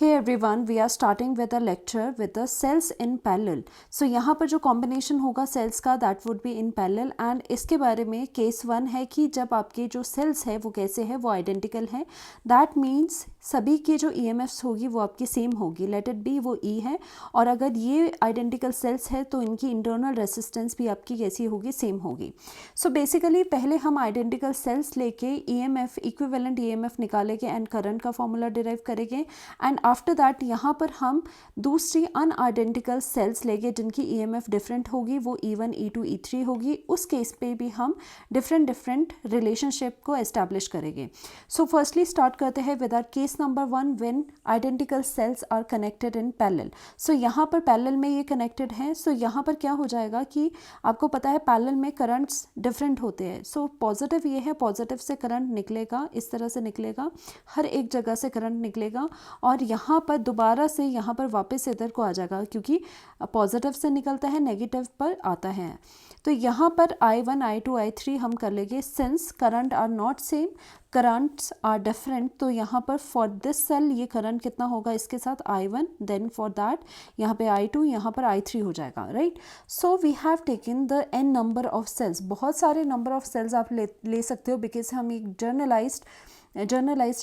Hey everyone, we are starting with a lecture with the cells in parallel. So यहाँ पर जो combination होगा cells का that would be in parallel and इसके बारे में case 1 है कि जब आपके जो cells है वो कैसे है, वो identical है. That means सभी के जो EMFs होगी वो आपकी सेम होगी. Let it be वो E है और अगर ये identical cells है तो इनकी internal resistance भी आपकी कैसी होगी, सेम होगी. So basically पहले हम identical cells लेके EMF equivalent EMF निकालेंगे and current का formula derive करेंगे एंड आफ्टर दैट यहाँ पर हम दूसरी अनआइडेंटिकल सेल्स लेंगे जिनकी EMF डिफरेंट होगी, वो E1, E2, E3 होगी. उस केस पे भी हम डिफरेंट रिलेशनशिप को एस्टैब्लिश करेंगे. सो फर्स्टली स्टार्ट करते हैं with our case number 1 when identical cells are connected in parallel. So यहाँ पर पैरेलल में ये कनेक्टेड हैं. सो यहाँ पर क्या हो जाएगा कि आपको पता है पैरेलल में करंट्स डिफरेंट होते हैं. सो पॉजिटिव ये है, पॉजिटिव से करंट निकलेगा, इस तरह से निकलेगा, हर एक जगह से करंट निकलेगा और यहाँ पर दोबारा से यहाँ पर वापस इधर को आ जाएगा क्योंकि पॉजिटिव से निकलता है, नेगेटिव पर आता है. तो यहाँ पर I1, I2, I3 हम कर लेंगे. Since current are not same, currents are different, तो यहाँ पर फॉर दिस सेल ये करंट कितना होगा इसके साथ I1, देन फॉर दैट यहाँ पे I2, यहाँ पर I3 हो जाएगा, right. So we have taken the n number of cells. बहुत सारे नंबर ऑफ सेल्स आप ले सकते हो बिकॉज हम एक जर्नलाइज्ड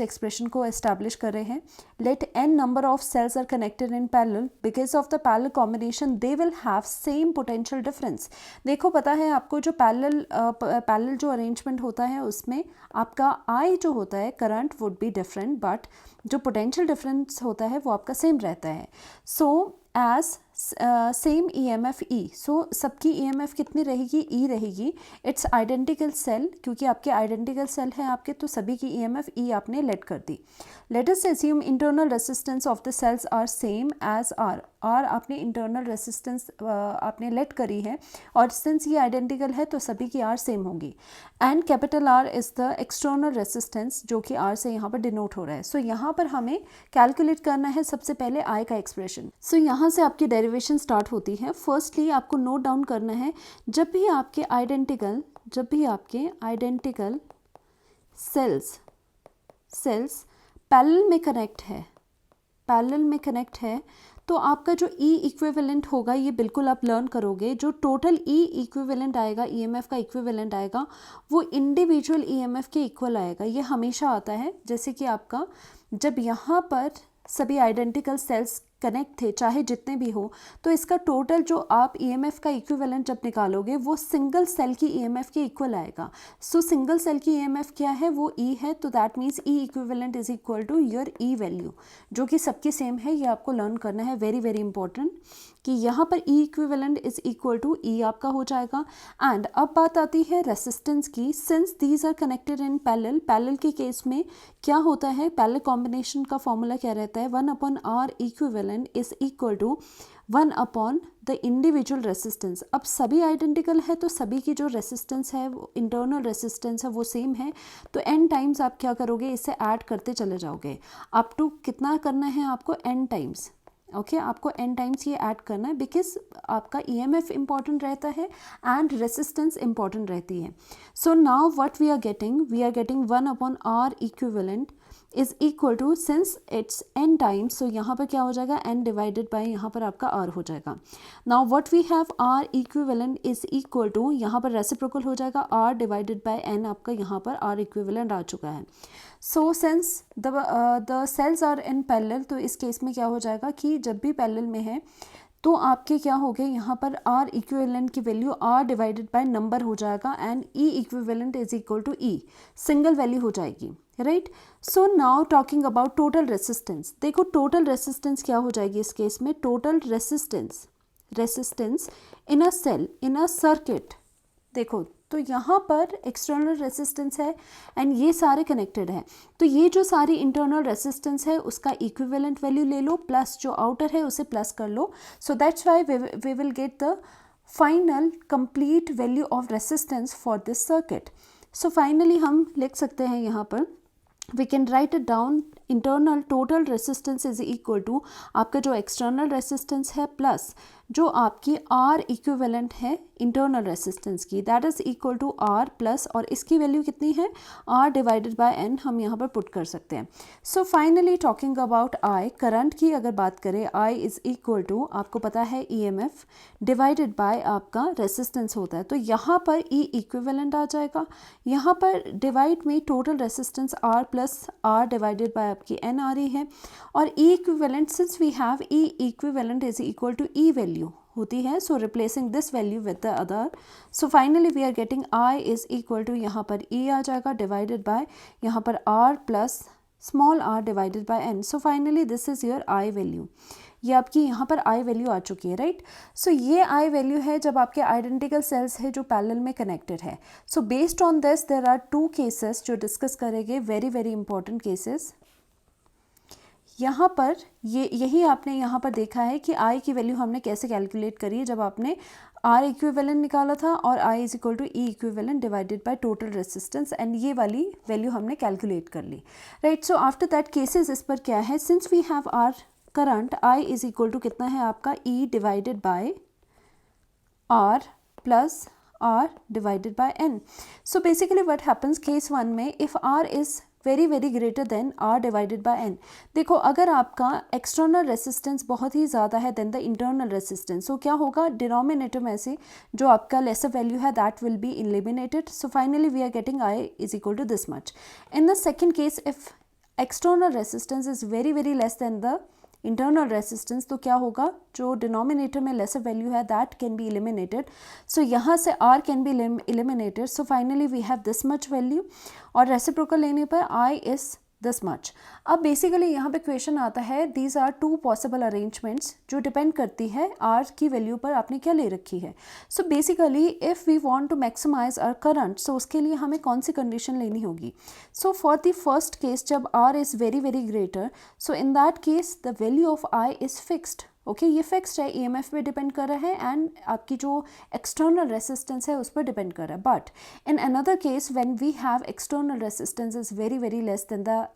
एक्सप्रेशन को एस्टैब्लिश कर रहे हैं. Let n number of cells are connected in parallel, because of the parallel combination they will have same potential difference. देखो पता है आपको जो पैरेलल जो अरेंजमेंट होता है उसमें आपका I जो होता है current would be different but जो पोटेंशियल डिफरेंस होता है वो आपका सेम रहता है. So as same EMF E, so सबकी EMF कितनी रहेगी, E रहेगी. इट्स आइडेंटिकल सेल, क्योंकि आपके आइडेंटिकल सेल है आपके, तो सभी की EMF E आपने लेट कर दी. Let us assume internal resistance of the cells are same as R. आपने इंटरनल रेसिस्टेंस आपने लेट करी है और सिंस ये आइडेंटिकल है तो सभी की R सेम होगी. And capital R is the external resistance जो कि R से यहाँ पर डिनोट हो रहा है. सो यहाँ पर हमें कैलकुलेट करना है सबसे पहले I का एक्सप्रेशन. सो यहाँ से आपकी डेरिवेशन स्टार्ट होती है. फर्स्टली आपको नोट डाउन करना है जब भी आपके आइडेंटिकल सेल्स पैरेलल में कनेक्ट है तो आपका जो E इक्विवेलेंट होगा ये बिल्कुल आप लर्न करोगे. जो टोटल E इक्विवेलेंट आएगा, EMF का इक्विवेलेंट आएगा, वो इंडिविजुअल EMF के इक्वल आएगा. ये हमेशा आता है. जैसे कि आपका जब यहाँ पर सभी आइडेंटिकल सेल्स कनेक्ट थे चाहे जितने भी हो, तो इसका टोटल जो आप EMF का इक्विवेलेंट जब निकालोगे वो सिंगल सेल की EMF के इक्वल आएगा. सो सिंगल सेल की EMF क्या है, वो E है. तो that means E equivalent is equal to your E value, जो कि सबकी सेम है. ये आपको लर्न करना है, वेरी वेरी इंपॉर्टेंट, कि यहाँ पर E equivalent is equal to E आपका हो जाएगा. एंड अब बात आती है रेसिस्टेंस की. Since these are connected in parallel के केस में क्या होता है, पैरेलल कॉम्बिनेशन का फॉर्मूला क्या रहता है, 1/R equivalent is equal to 1 the individual resistance. अब सभी आइडेंटिकल है तो सभी की जो रेसिस्टेंस है, इंटरनल रेसिस्टेंस है, वो सेम है. तो n टाइम्स आप क्या करोगे, इससे ऐड करते चले जाओगे. अप टू कितना करना है आपको, n टाइम्स. ओके आपको n टाइम्स ये ऐड करना है बिकॉज आपका EMF इंपॉर्टेंट रहता है एंड रेसिस्टेंस इंपॉर्टेंट रहती है. So now what we are getting 1/R equivalent is equal to, since it's n times, so यहाँ पर क्या हो जाएगा, n डिवाइडेड बाय यहाँ पर आपका R हो जाएगा. Now what we have, R equivalent is equal to, यहाँ पर रेसिप्रोकल हो जाएगा, R डिवाइडेड बाय n आपका यहाँ पर R इक्विवेलेंट आ चुका है. So since the cells are in parallel, तो इस केस में क्या हो जाएगा कि जब भी पैरेलल में है तो आपके क्या हो गए, यहाँ पर R इक्विवेलेंट की value R divided by number हो जाएगा and E equivalent is equal to E, single value हो जाएगी, right. So now talking about total resistance. देखो टोटल रेसिस्टेंस क्या हो जाएगी इस केस में, total resistance in a cell, in a circuit. देखो तो यहाँ पर एक्सटर्नल रेसिस्टेंस है एंड ये सारे कनेक्टेड है, तो ये जो सारी इंटरनल रेसिस्टेंस है उसका इक्विवेलेंट वैल्यू ले लो प्लस जो आउटर है उसे प्लस कर लो. So that's why we will get the final complete value of resistance for this circuit. So finally हम लिख सकते हैं यहाँ पर, we can write it down, internal total resistance is equal to आपका जो एक्सटर्नल रेसिस्टेंस है प्लस जो आपकी R इक्विवेलेंट है इंटरनल रेसिस्टेंस की, that is equal to R plus, और इसकी वैल्यू कितनी है, R डिवाइडेड बाय N हम यहाँ पर पुट कर सकते हैं. So finally talking about I, current की अगर बात करें, I इज़ इक्वल टू, आपको पता है EMF डिवाइडेड बाय आपका रेसिस्टेंस होता है. तो यहाँ पर E इक्विवेलेंट आ जाएगा, यहाँ पर डिवाइड में total resistance R plus R divided by आपकी N आ रही है, और E equivalent, since we have E equivalent is equal to E value होती है, so replacing this value with the other, so finally we are getting I is equal to, यहाँ पर E आ जाएगा डिवाइडेड बाय यहाँ पर R plus small r divided by n. So finally this is your I value. ये आपकी यहाँ पर I value आ चुकी है, राइट. सो ये I वैल्यू है जब आपके आइडेंटिकल सेल्स है जो पैरेलल में कनेक्टेड है. So based on this there are 2 cases जो डिस्कस करेंगे, वेरी वेरी इंपॉर्टेंट केसेस. यहाँ पर यही आपने यहाँ पर देखा है कि I की वैल्यू हमने कैसे कैलकुलेट करी है, जब आपने R इक्विवेलेंट निकाला था और I is equal to E equivalent divided by total resistance, and ये वाली वैल्यू हमने कैलकुलेट कर ली, right. So after that cases इस पर क्या है, since we have R current, I is equal to कितना है आपका E divided by R plus R divided by N. So basically what happens case 1 में, if R is very very greater than R divided by N. देखो अगर आपका external resistance बहुत ही ज़्यादा है than the internal resistance, so क्या होगा, डिनोमिनेटर में से जो आपका लेसर वैल्यू है that will be eliminated. So finally we are getting I is equal to this much. In the second case, if external resistance is very very less than the internal resistance, तो क्या होगा, जो denominator में lesser value है that can be eliminated. So यहाँ से R can be eliminated. So finally we have this much value, और reciprocal लेने पर I इज़ दिस मच. अब बेसिकली यहाँ पे क्वेश्चन आता है, दीज आर 2 पॉसिबल अरेंजमेंट्स जो डिपेंड करती है R की वैल्यू पर आपने क्या ले रखी है. So basically if we want to maximize our current, so उसके लिए हमें कौन सी कंडीशन लेनी होगी. So for the first case जब R is very very greater, so in that case the value of I is fixed. Okay, ये fixed है, EMF पे डिपेंड कर रहा है एंड आपकी जो एक्सटर्नल रेसिस्टेंस है उस पर डिपेंड कर रहा है. But in another case when we have external resistance is very very less than the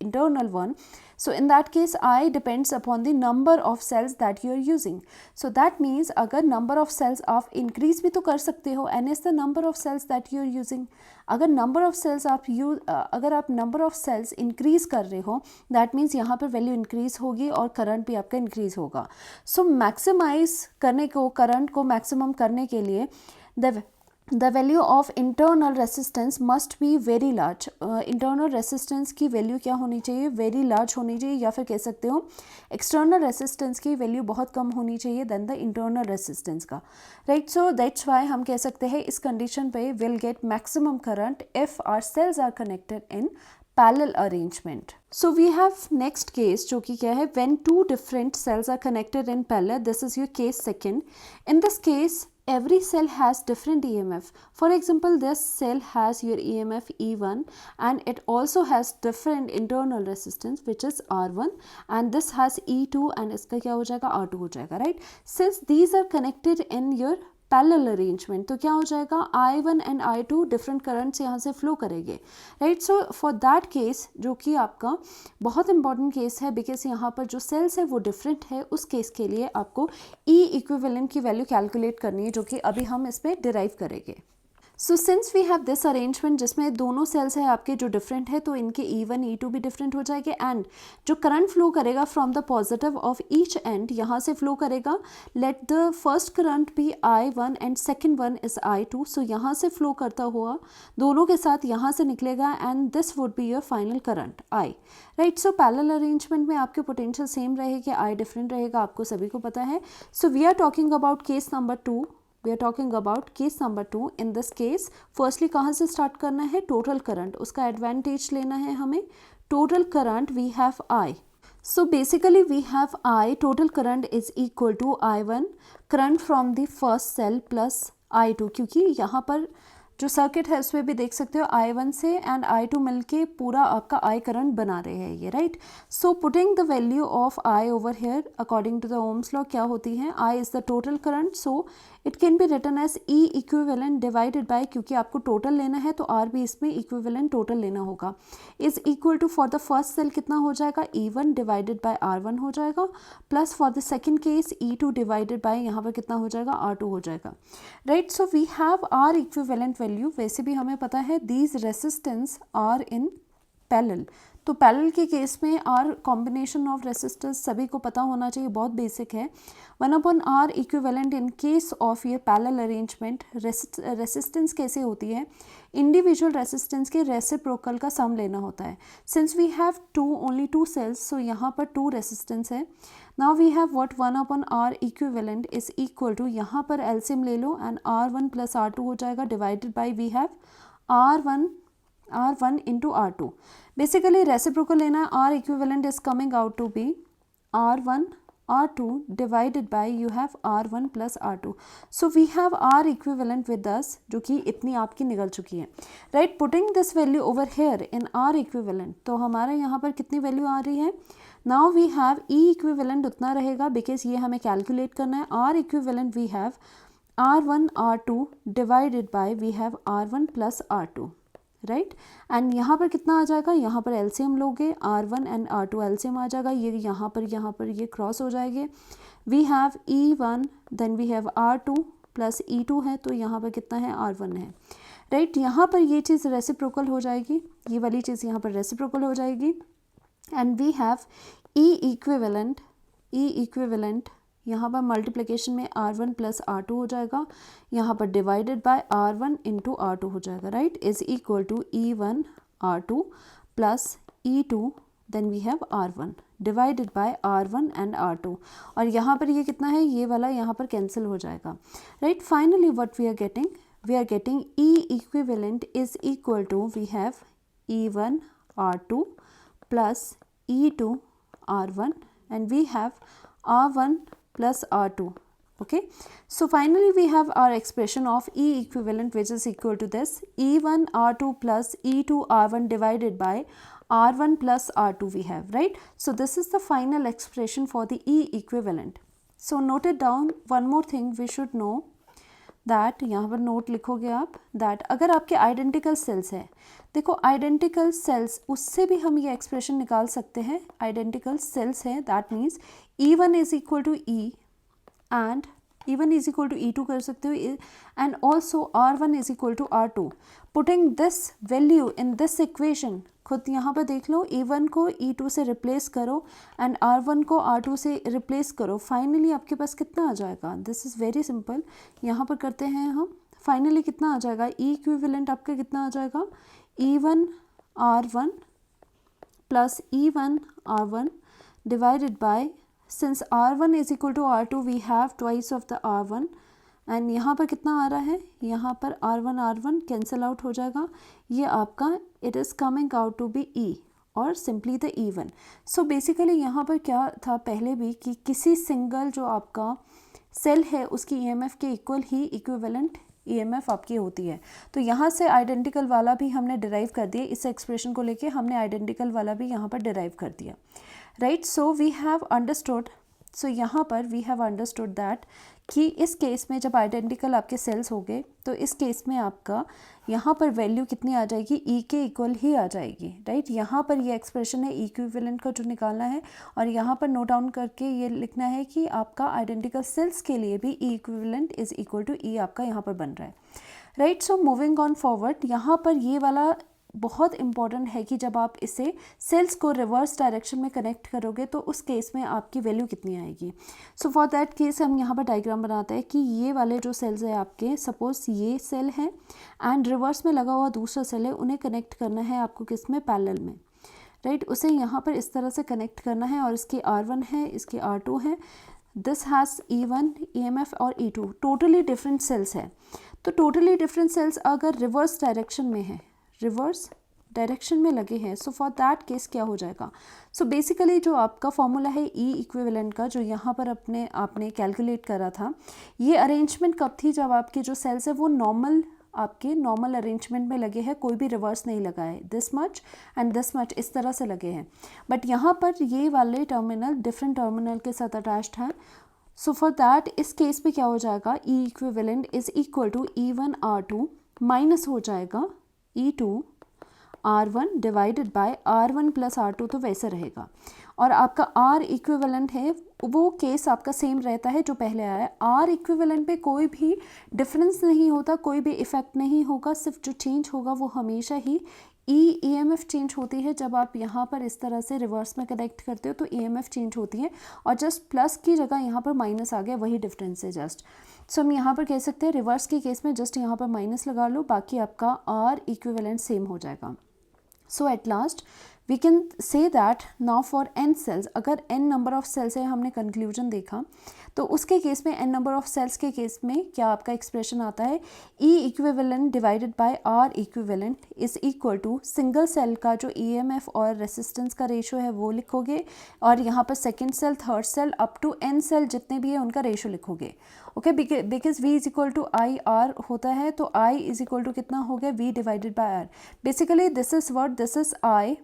internal one, so in that case I depends upon the number of cells that you are using. So that means अगर number of cells आप increase भी तो कर सकते हो, n is the number of cells that you are using. अगर number of cells आप अगर आप number of cells increase कर रहे हो, that means यहाँ पर value increase होगी और current भी आपका increase होगा. So maximize करने को, current को maximum करने के लिए the value of internal resistance must be very large. internal resistance की वैल्यू क्या होनी चाहिए, very large होनी चाहिए, या फिर कह सकते हो external resistance की वैल्यू बहुत कम होनी चाहिए than the internal resistance का, right. So that's why हम कह सकते हैं इस condition पे will get maximum current if our cells are connected in parallel arrangement. So we have next case जो कि क्या है, when 2 different cells are connected in parallel. This is your case second. In this case every cell has different EMF. For example, this cell has your EMF E1 and it also has different internal resistance which is R1, and this has E2 and इसका क्या हो जाएगा, R2 हो जाएगा, right. Since these are connected in your parallel arrangement, तो क्या हो जाएगा, I1 and I2 different currents यहाँ से फ्लो करेंगे, right. So for that case जो कि आपका बहुत इंपॉर्टेंट केस है, बिकॉज यहाँ पर जो सेल्स है वो डिफरेंट है, उस केस के लिए आपको E इक्विवेलेंट की वैल्यू कैलकुलेट करनी है, जो कि अभी हम इसमें डिराइव करेंगे. So since we have this arrangement जिसमें दोनों सेल्स हैं आपके जो डिफरेंट है, तो इनके E1 E2 भी डिफरेंट हो जाएंगे, एंड जो करंट फ्लो करेगा from the positive of each and यहाँ से फ्लो करेगा. Let the first current be I1 and second one is I2. So यहाँ से फ्लो करता हुआ दोनों के साथ यहाँ से निकलेगा, and this would be your final current I, right. So parallel arrangement में आपके पोटेंशियल सेम रहेगी, I डिफरेंट रहेगा, आपको सभी को पता है. So we are talking about case number 2. We are talking about case number 2. In this case, firstly कहाँ से start करना है, total current, उसका advantage लेना है हमें. Total current we have I. So basically we have I, total current is equal to I1 current from the first cell plus I2, क्योंकि यहाँ पर जो सर्किट है उसमें भी देख सकते हो I1 से एंड I2 मिलके पूरा आपका I करंट बना रहे हैं ये, right. So putting the value of I over here according to the Ohm's law क्या होती है, I is the total current, so it can be written as E equivalent divided by, क्योंकि आपको total लेना है तो R भी इसमें इक्विवेलेंट टोटल लेना होगा, is equal to for the first cell कितना हो जाएगा E1 डिवाइडेड बाय R1 हो जाएगा, plus for the second case E2 divided by यहाँ पर कितना हो जाएगा R2 हो जाएगा, right. So we have R equivalent value, वैसे भी हमें पता है these resistance are in parallel, तो पैरेलल के केस में आर कॉम्बिनेशन ऑफ रेसिस्टर्स सभी को पता होना चाहिए, बहुत बेसिक है। 1/R equivalent in case of ये पैरेलल अरेंजमेंट, रेसिस्टेंस कैसे होती है, इंडिविजुअल रेसिस्टेंस के रेसिप्रोकल का सम लेना होता है। Since we have only two cells, so यहाँ पर 2 रेसिस्टेंस है। Now we have what 1/R equivalent is equal to, यहाँ पर एलसीएम ले लो एंड R1 प्लस R2 हो जाएगा divided by we have R1 into R2। Basically reciprocal लेना है, R equivalent is coming out to be R1 R2 divided by you have R1 plus R2. So we have R equivalent with us, जो कि इतनी आपकी निकल चुकी है, right? Putting this value over here in R equivalent, तो हमारा यहाँ पर कितनी वैल्यू आ रही है, now we have E equivalent उतना रहेगा बिकॉज ये हमें कैलकुलेट करना है। R equivalent we have R1 R2 divided by we have R1 plus R2, right. And यहाँ पर कितना आ जाएगा, यहाँ पर एलसीएम लोगे R1 एंड R2 एलसीएम आ जाएगा, ये यहाँ पर ये क्रॉस हो जाएंगे। We have E1 then we have R2 plus E2 है, तो यहाँ पर कितना है R1 है, राइट। यहाँ पर ये चीज़ रेसिप्रोकल हो जाएगी, ये वाली चीज़ यहाँ पर रेसिप्रोकल हो जाएगी and we have E equivalent यहाँ पर मल्टीप्लिकेशन में R1 प्लस R2 हो जाएगा, यहाँ पर divided by R1 into R2 हो जाएगा, right, is equal to E1 R2 plus E2 then we have R1 divided by R1 and R2, और यहाँ पर ये कितना है, ये वाला यहाँ पर कैंसिल हो जाएगा, right. Finally what we are getting E equivalent is equal to we have E1 R2 plus E2 R1 and we have R1 plus R2, okay. So finally we have our expression of E equivalent which is equal to this E1 R2 plus E2 R1 divided by R1 plus R2 we have, right. So this is the final expression for the E equivalent. So note it down, one more thing we should know that, यहाँ पर note लिखोगे आप that अगर आपके identical cells है, देखो identical sales उससे भी हम ये एक्सप्रेशन निकाल सकते हैं, आइडेंटिकल सेल्स है that means E1 is equal to E and E1 is equal to E2 कर सकते हो and also R1 is equal to R2। Putting this value in this equation, खुद यहाँ पर देख लो, E1 को E2 से रिप्लेस करो एंड R1 को R2 से रिप्लेस करो, फाइनली आपके पास कितना आ जाएगा, दिस इज़ वेरी सिंपल, यहाँ पर करते हैं हम, फाइनली कितना आ जाएगा, E इक्विवेलेंट आपका कितना आ जाएगा, E1 R1 plus E1 R1 divided by, since R1 is equal to R2 we have twice of the R1 and यहाँ पर कितना आ रहा है, यहाँ पर R1 कैंसिल आउट हो जाएगा, ये आपका it is coming out to be E और simply the E1। So basically यहाँ पर क्या था पहले भी कि किसी सिंगल जो आपका सेल है उसकी EMF के इक्वल ही इक्विवेलेंट EMF आपकी होती है, तो यहाँ से आइडेंटिकल वाला भी हमने डिराइव कर दिया, इस एक्सप्रेशन को लेके हमने आइडेंटिकल वाला भी यहाँ पर डिराइव कर दिया, right. So we have understood, so यहाँ पर वी हैव अंडरस्टूड दैट कि इस केस में जब आइडेंटिकल आपके सेल्स हो गए तो इस केस में आपका यहाँ पर वैल्यू कितनी आ जाएगी, E के इक्वल ही आ जाएगी, राइट। यहाँ पर ये एक्सप्रेशन है इक्विवेलेंट का जो निकालना है, और यहाँ पर नोट डाउन करके ये लिखना है कि आपका आइडेंटिकल सेल्स के लिए भी E equivalent is equal to E आपका यहाँ पर बन रहा है, right. So moving on forward, यहाँ पर ये वाला बहुत इंपॉर्टेंट है कि जब आप इसे सेल्स को रिवर्स डायरेक्शन में कनेक्ट करोगे तो उस केस में आपकी वैल्यू कितनी आएगी। सो फॉर दैट केस हम यहाँ पर डायग्राम बनाते हैं कि ये वाले जो सेल्स है आपके, सपोज ये सेल है एंड रिवर्स में लगा हुआ दूसरा सेल है, उन्हें कनेक्ट करना है आपको किस में, पैरेलल में, राइट। उसे यहाँ पर इस तरह से कनेक्ट करना है और इसकी R1 है, इसकी R2 है, दिस हैज़ E1 EMF और E2, टोटली डिफरेंट सेल्स है। तो टोटली डिफरेंट सेल्स अगर रिवर्स डायरेक्शन में है, रिवर्स डायरेक्शन में लगे हैं, सो फॉर दैट केस क्या हो जाएगा। सो बेसिकली जो आपका फॉर्मूला है E इक्विवेलेंट का, जो यहाँ पर आपने कैलकुलेट करा था, ये अरेंजमेंट कब थी, जब आपके जो सेल्स है वो नॉर्मल आपके नॉर्मल अरेंजमेंट में लगे हैं, कोई भी रिवर्स नहीं लगा है, this much and this much इस तरह से लगे हैं, बट यहाँ पर ये वाले टर्मिनल डिफरेंट टर्मिनल के साथ अटैच्ड हैं। सो फॉर दैट इस केस में क्या हो जाएगा, E equivalent is equal to E1 R2 minus हो जाएगा E2 R1 divided by R1 plus R2, तो वैसे रहेगा। और आपका R इक्विवेलेंट है वो केस आपका सेम रहता है जो पहले आया है। R इक्विवेलेंट पे कोई भी डिफरेंस नहीं होता, कोई भी इफेक्ट नहीं होगा, सिर्फ जो चेंज होगा वो हमेशा ही EMF चेंज होती है। जब आप यहाँ पर इस तरह से रिवर्स में कनेक्ट करते हो तो EMF चेंज होती है, और जस्ट प्लस की जगह यहाँ पर माइनस आ गया, वही डिफरेंस है जस्ट। सो हम यहाँ पर कह सकते हैं रिवर्स के केस में जस्ट यहाँ पर माइनस लगा लो, बाकी आपका R इक्विवेलेंट सेम हो जाएगा। So at last we can say that now for n cells, अगर n नंबर ऑफ सेल्स है, हमने कंक्लूजन देखा, तो उसके केस में n नंबर ऑफ सेल्स के केस में क्या आपका एक्सप्रेशन आता है, E equivalent divided by R equivalent is equal to single cell का जो EMF और रेसिस्टेंस का रेशो है वो लिखोगे, और यहाँ पर second cell, third cell up to n cell जितने भी है उनका रेशो लिखोगे। Okay, because V is equal to I R होता है, तो I इज इक्वल टू कितना हो गया, V divided by R। Basically this is what, this is I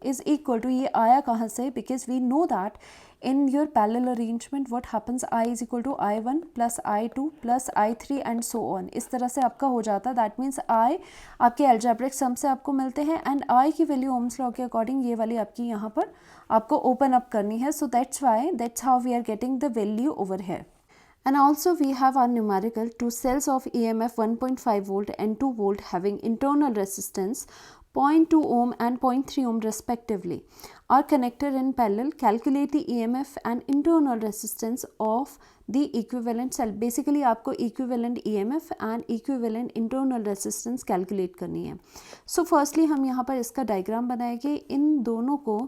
is equal to, ये आया कहाँ से, because we know that in your parallel arrangement what happens, I is equal to I1 plus I2 plus I3 and so on, इस तरह से आपका हो जाता है। दैट मीन्स I आपके algebraic sum से आपको मिलते हैं, एंड I की वैल्यू ओम्स लॉ के अकॉर्डिंग ये वाली आपकी यहाँ पर आपको ओपन अप करनी है। सो that's how we are getting the value over here. And also we have our numerical two cells of EMF 1.5 volt and 2 volt having internal resistance 0.2 ohm and 0.3 ohm respectively are connected in parallel. Calculate the EMF and internal resistance of the equivalent cell. Basically आपको equivalent EMF and equivalent internal resistance calculate करनी है। So firstly हम यहाँ पर इसका diagram बनाएंगे। इन दोनों को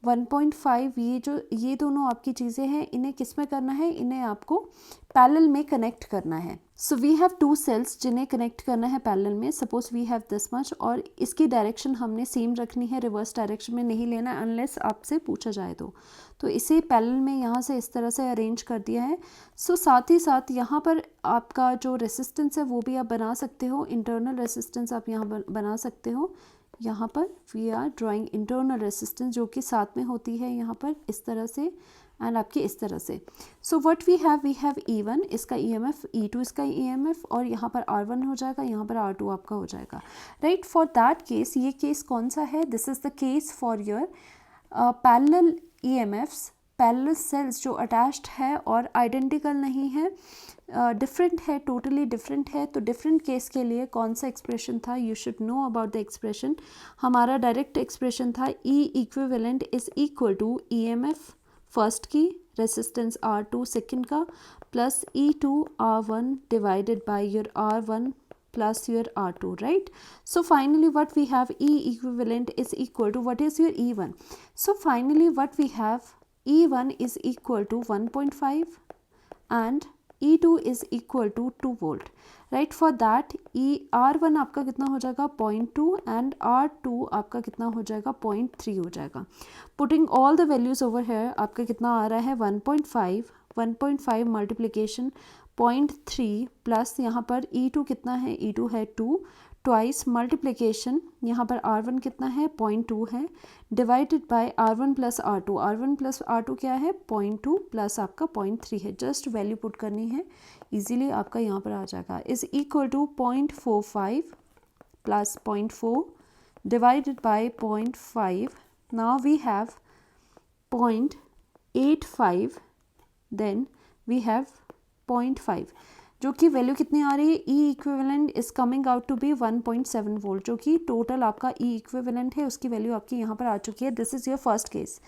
1.5 ये दोनों आपकी चीज़ें हैं, इन्हें किस में करना है, इन्हें आपको पैरेलल में कनेक्ट करना है। So we have two cells जिन्हें कनेक्ट करना है पैरेलल में। Suppose we have this much, और इसकी डायरेक्शन हमने सेम रखनी है, रिवर्स डायरेक्शन में नहीं लेना अनलेस आपसे पूछा जाए तो इसे पैरेलल में यहाँ से इस तरह से अरेंज कर दिया है। सो साथ ही साथ यहाँ पर आपका जो रेसिस्टेंस है वो भी आप बना सकते हो, इंटरनल रेसिस्टेंस आप यहाँ बना सकते हो। यहाँ पर we are drawing internal resistance जो कि साथ में होती है यहाँ पर इस तरह से, एंड आपकी इस तरह से। So what we have E1 इसका EMF, E2 इसका EMF, और यहाँ पर R1 हो जाएगा, यहाँ पर R2 आपका हो जाएगा, राइट। फॉर दैट केस, ये केस कौन सा है, this is the case for your parallel EMFs, parallel cells जो अटैच्ड है और आइडेंटिकल नहीं है, डिफरेंट है, टोटली डिफरेंट है। तो डिफरेंट केस के लिए कौन सा एक्सप्रेशन था, you should know about the expression. हमारा डायरेक्ट एक्सप्रेशन था E equivalent is equal to EMF first की, रेसिस्टेंस R2 सेकेंड का, plus E2 R1 divided by your R1 plus your R2, right? So finally what we have, E equivalent is equal to, what is your E1? So finally what we have, E1 is equal to 1.5 and E2 is equal to 2 volt, right? For that R1 आपका कितना हो जाएगा 0.2 and R2 आपका कितना हो जाएगा 0.3 हो जाएगा। Putting all the values over here आपका कितना आ रहा है 1.5 मल्टीप्लीकेशन 0.3 प्लस यहाँ पर E2 कितना है, E2 है 2, ट्वाइस मल्टीप्लिकेशन यहाँ पर R1 कितना है 0.2 है, divided by R1 plus R2 क्या है 0.2 प्लस आपका 0.3 है। जस्ट वैल्यू पुट करनी है, इजीली आपका यहाँ पर आ जाएगा, is equal to 0.45 plus 0.4 divided by 0.5। Now we have 0.85, then we have 0.5, जो कि वैल्यू कितनी आ रही है, E equivalent is coming out to be 1.7 volt, जो कि टोटल आपका E इक्विवेलेंट है, उसकी वैल्यू आपकी यहाँ पर आ चुकी है। This is your first case,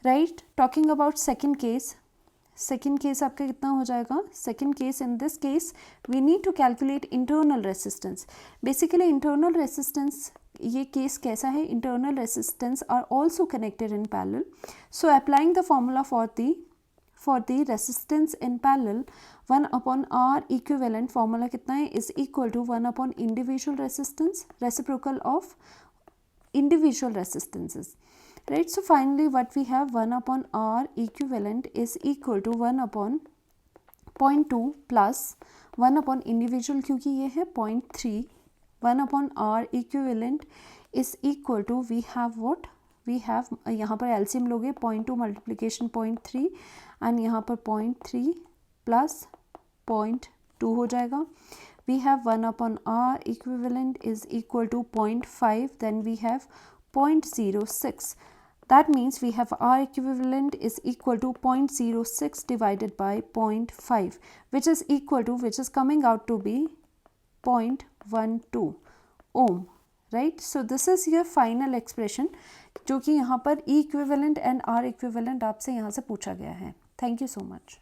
right. Talking about second case आपका कितना हो जाएगा, second case, in this case we need to calculate internal resistance. Basically internal resistance, ये केस कैसा है, internal resistance are also connected in parallel. So applying the formula for the resistance in parallel, 1 upon R equivalent formula कितना है, is equal to 1 upon individual resistance, reciprocal of individual resistances, right? So finally what we have, 1 upon R equivalent is equal to 1 upon 0.2 plus 1 upon individual, क्योंकि ये है 0.3 1 upon R equivalent is equal to, we have what, we have यहाँ पर LCM लोगे 0.2 multiplication 0.3 and यहाँ पर 0.3 plus 0.2 हो जाएगा. We have 1 upon R equivalent is equal to 0.5, then we have 0.06. That means we have R equivalent is equal to 0.06 divided by 0.5, which is equal to, which is coming out to be 0.12 ohm, right? So this is your final expression, जो कि यहाँ पर E equivalent and R equivalent आपसे यहाँ से पूछा गया है. Thank you so much.